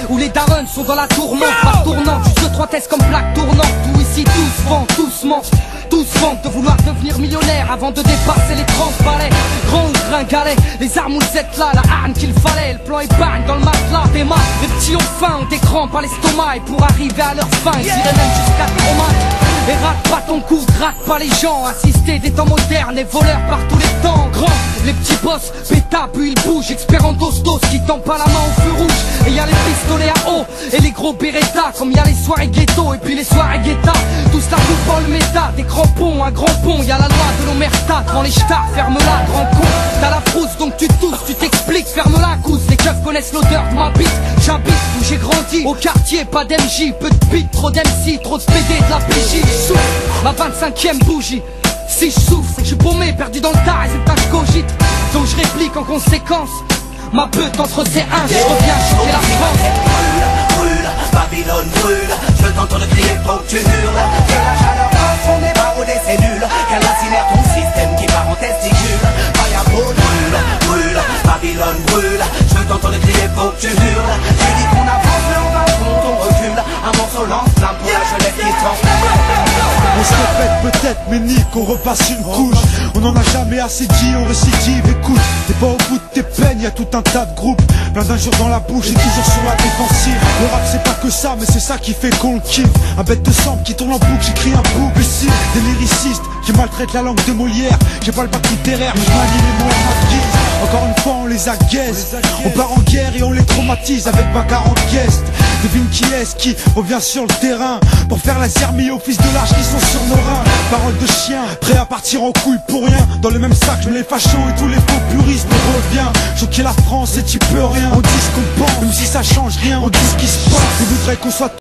où les darons sont dans la tourmente. Par tournante, juste 3 tests comme plaque tournante. Tout ici, tous vendent, tous mentent. Tous vendent de vouloir devenir millionnaire avant de dépasser les 30 balais. Grand ou gringalet, les armes vous êtes là, la hargne qu'il fallait. Le plan épargne dans le matelas des mains. Les petits ont faim, ont des crampes à l'estomac. Et pour arriver à leur fin, ils iraient même jusqu'à trauma. Et rate pas ton coup, gratte pas les gens. Assister des temps modernes et voleurs par tous les temps. Grand, les petits boss, péta puis ils bougent. Expert en dos qui tend pas la main au feu rouge. Et y a les pistolets à eau et les gros Beretta. Comme y a les soirées ghetto et puis les soirées guetta. Tous la bouffe dans le méta, des crampons, un grand pont. Y a la loi de l'omerta, devant les stars, ferme-la, grand con. T'as la frousse donc tu tousses, tu t'expliques, ferme-la cousse. Les keufs connaissent l'odeur de ma bite. J'habite où j'ai grandi, au quartier, pas d'MJ. Peu de beat, trop d'MC, trop de PD, de la PJ. Ma 25e bougie. Si je souffre, c'est que je suis paumé, perdu dans le tas et c'est pas que je cogite. Donc je réplique en conséquence. Ma beute entre ses hanches, je reviens choquer la France. Brûle, brûle, Babylone brûle. Je t'entends le crier, faut que tu hurles. Que la chaleur passe, on est barreau des cellules. Qu'elle incinère ton système qui part en testicule. Fire brûle, brûle, Babylone brûle. Je t'entends le crier, faut que tu hurles. J'ai dit qu'on avance, mais on va compte, on recule. Un morceau lance-flamme pour la jeunesse qui transforme. On se répète peut-être, mais nique, on repasse une couche. On en a jamais assez dit, on récidive, écoute. T'es pas au bout de tes peines, y'a tout un tas de groupes. Plein d'injures dans la bouche et toujours sur la défensive. Le rap c'est pas que ça, mais c'est ça qui fait qu'on le kiffe. Un bête de sang qui tourne en boucle, j'écris un boucle ici. Des lyricistes qui maltraitent la langue de Molière. J'ai pas le bac littéraire, mais je manie les mots à ma guise. Encore une fois on les agaise. On part en guerre et on les traumatise avec ma 40 guests. Devine qui est-ce qui revient sur le terrain pour faire la zermie aux fils de l'âge qui sont sur nos reins. Parole de chien, prêt à partir en couille pour rien. Dans le même sac, je mets les fachos et tous les faux puristes. On revient, choquer la France et tu peux rien. On dit ce qu'on pense, même si ça change rien. On dit ce qui se passe, il voudrait qu'on soit